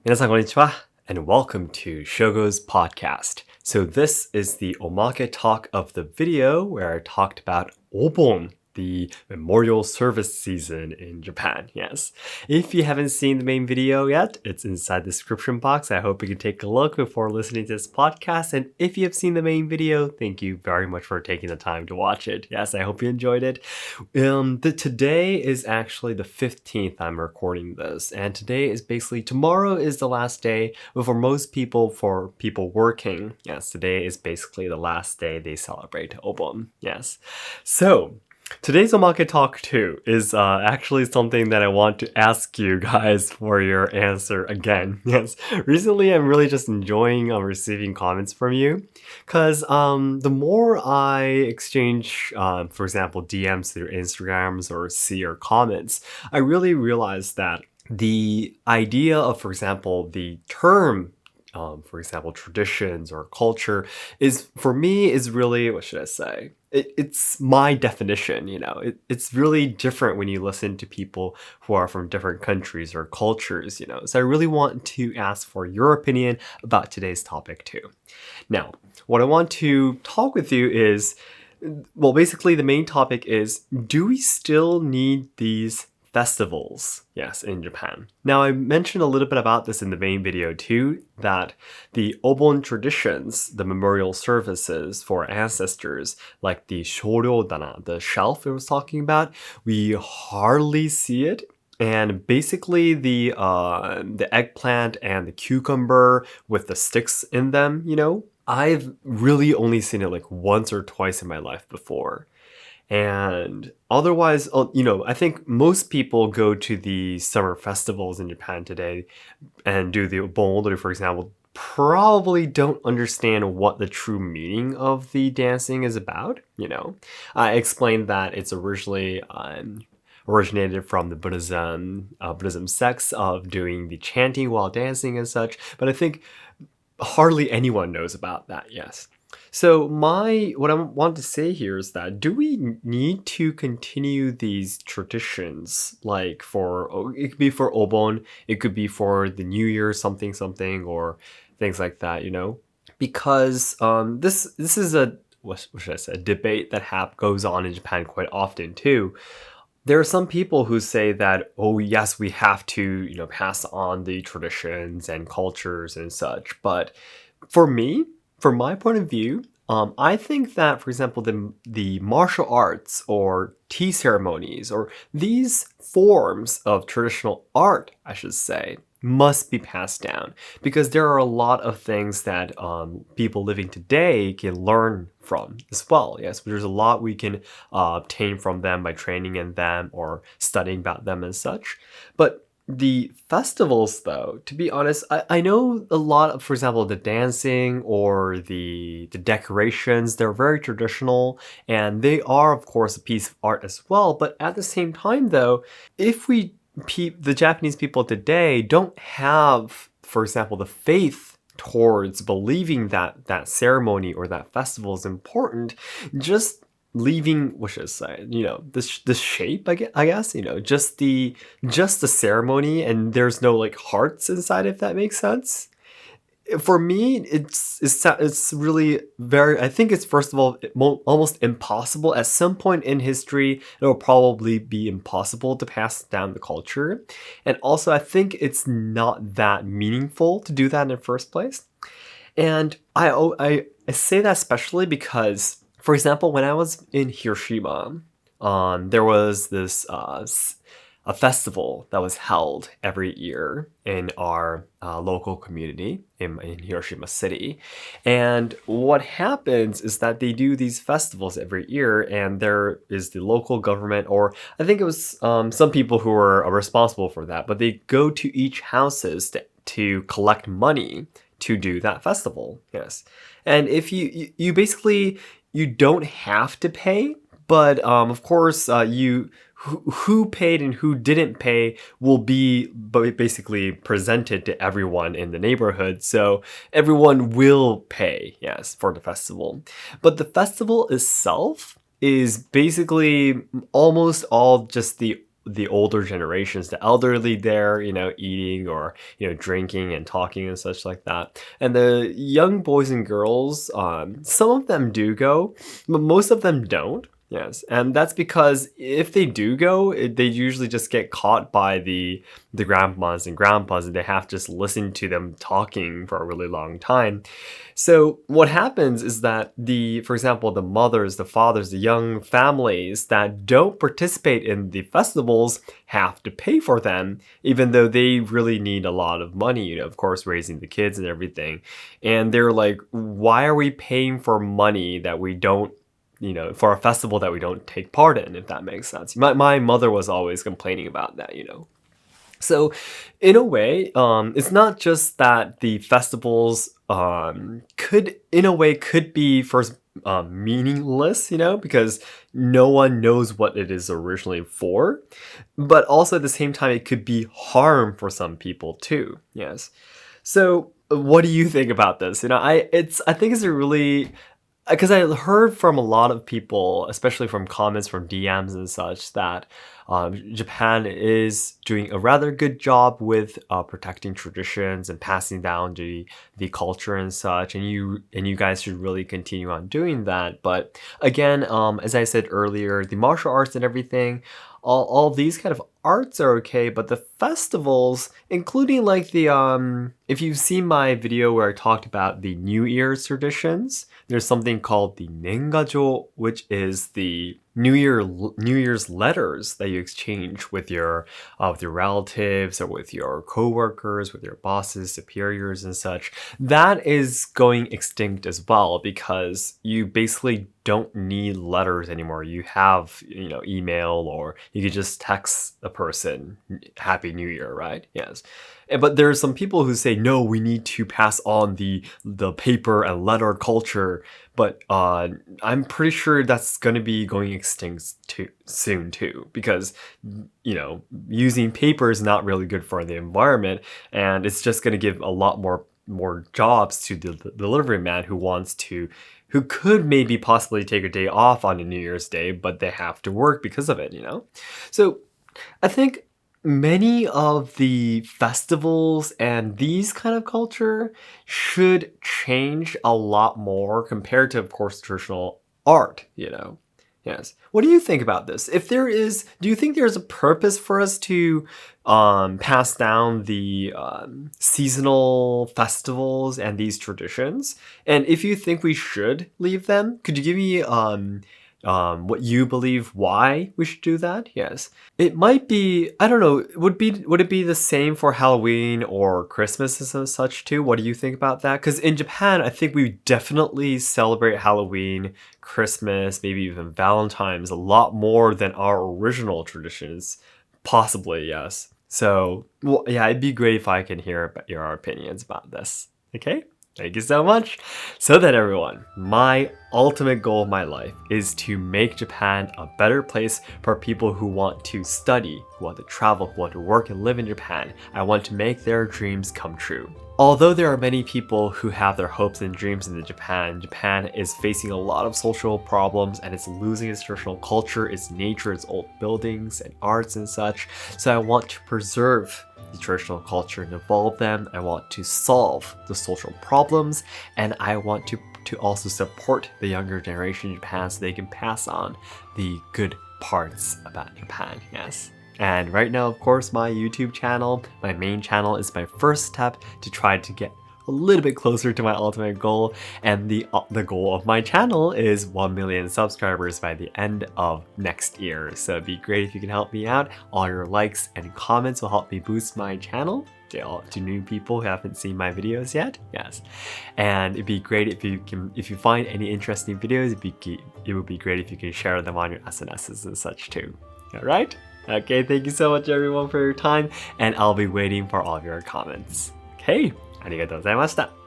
皆さんこんにちは and welcome to Shogo's podcast. So this is the Omake talk of the video where I talked about OBON, the memorial service season in Japan. Yes. If you haven't seen the main video yet, it's inside the description box. I hope you can take a look before listening to this podcast. And if you have seen the main video, thank you very much for taking the time to watch it. Yes, I hope you enjoyed it. Today is actually the 15th I'm recording this. And tomorrow is the last day. But for most people, for people working, yes, today is basically the last day they celebrate OBON. Yes. So, today's Omake Talk 2 is actually something that I want to ask you guys for your answer again. Yes, recently I'm really just enjoying receiving comments from you because the more I exchange, for example, DMs through Instagrams or see your comments, I really realize that the idea of, for example, the term for example, traditions or culture is, for me, is really, what should I say? It's my definition, it's really different when you listen to people who are from different countries or cultures, So I really want to ask for your opinion about today's topic too. Now, what I want to talk with you is, well, basically the main topic is, do we still need these festivals, yes, in Japan? Now, I mentioned a little bit about this in the main video too, that the Obon traditions, the memorial services for ancestors, like the Shoryodana, the shelf I was talking about, we hardly see it. And basically the eggplant and the cucumber with the sticks in them, I've really only seen it like once or twice in my life before. And otherwise, I think most people go to the summer festivals in Japan today and do the Obon, for example, probably don't understand what the true meaning of the dancing is about, I explained that it's originally originated from the Buddhism sects of doing the chanting while dancing and such, but I think hardly anyone knows about that, yes. So what I want to say here is that, do we need to continue these traditions? Like it could be for Obon, it could be for the New Year something something, or things like that, Because this is what should I say, a debate that goes on in Japan quite often too. There are some people who say that, oh yes, we have to, pass on the traditions and cultures and such. But for me, from my point of view, I think that, for example, the martial arts or tea ceremonies or these forms of traditional art, I should say, must be passed down, because there are a lot of things that people living today can learn from as well. Yes, there's a lot we can obtain from them by training in them or studying about them and such. But the festivals, though, to be honest, I know a lot of, for example, the dancing or the decorations, they're very traditional, and they are, of course, a piece of art as well. But at the same time, though, if the Japanese people today don't have, for example, the faith towards believing that that ceremony or that festival is important, just leaving, what should I say, this shape, I guess, just the ceremony, and there's no like hearts inside, if that makes sense. For me, it's really very, I think it's, first of all, almost impossible. At some point in history, it'll probably be impossible to pass down the culture. And also, I think it's not that meaningful to do that in the first place. And I say that especially because, for example, when I was in Hiroshima, there was this a festival that was held every year in our local community in Hiroshima City. And what happens is that they do these festivals every year, and there is the local government, or I think it was some people who were responsible for that, but they go to each houses to collect money to do that festival. Yes. And if you basically, you don't have to pay, but of course, who paid and who didn't pay will be basically presented to everyone in the neighborhood. So everyone will pay, yes, for the festival. But the festival itself is basically almost all just the the older generations, the elderly there, eating or, drinking and talking and such like that. And the young boys and girls, some of them do go, but most of them don't. Yes, and that's because if they do go, they usually just get caught by the grandmas and grandpas, and they have to just listen to them talking for a really long time. So what happens is that for example, the mothers, the fathers, the young families that don't participate in the festivals have to pay for them, even though they really need a lot of money, of course, raising the kids and everything. And they're like, why are we paying for money that we don't, for a festival that we don't take part in, if that makes sense. My mother was always complaining about that. So in a way, it's not just that the festivals could be first meaningless, because no one knows what it is originally for, but also at the same time, it could be harm for some people too. Yes. So what do you think about this? I think it's a really, because I heard from a lot of people, especially from comments from DMs and such, that Japan is doing a rather good job with protecting traditions and passing down the culture and such, and you guys should really continue on doing that. But again, as I said earlier, the martial arts and everything, all these kind of arts are okay, but the festivals, including like the if you've seen my video where I talked about the New Year's traditions, there's something called the Nengajo, which is the New Year's letters that you exchange with your relatives or with your coworkers, with your bosses, superiors, and such. That is going extinct as well, because you basically don't need letters anymore. You have, email, or you could just text a person Happy New Year, right? Yes. But there are some people who say, no, we need to pass on the paper and letter culture. But I'm pretty sure that's going to be going extinct soon too, because using paper is not really good for the environment, and it's just going to give a lot more jobs to the delivery man who could maybe possibly take a day off on a New Year's Day, but they have to work because of it. So I think many of the festivals and these kind of culture should change a lot more compared to, of course, traditional art, Yes. What do you think about this? Do you think there's a purpose for us to pass down the seasonal festivals and these traditions? And if you think we should leave them, could you give me what you believe why we should do that? Yes. It might be, I don't know, would it be the same for Halloween or Christmas and such too? What do you think about that? Because in Japan, I think we definitely celebrate Halloween, Christmas, maybe even Valentine's a lot more than our original traditions. Possibly, yes. So, well, yeah, it'd be great if I can hear your opinions about this. Okay? Thank you so much. So then everyone, my ultimate goal of my life is to make Japan a better place for people who want to study, who want to travel, who want to work and live in Japan. I want to make their dreams come true. Although there are many people who have their hopes and dreams in Japan is facing a lot of social problems, and it's losing its traditional culture, its nature, its old buildings and arts and such. So I want to preserve the traditional culture and evolve them. I want to solve the social problems, and I want to also support the younger generation in Japan so they can pass on the good parts about Japan. Yes. And right now, of course, my YouTube channel, my main channel, is my first step to try to get a little bit closer to my ultimate goal. And the goal of my channel is 1 million subscribers by the end of next year. So it'd be great if you can help me out. All your likes and comments will help me boost my channel to new people who haven't seen my videos yet. Yes. And it'd be great if you find any interesting videos, it would be great if you can share them on your SNSs and such too. All right? Okay, thank you so much everyone for your time, and I'll be waiting for all of your comments. Okay, ありがとうございました。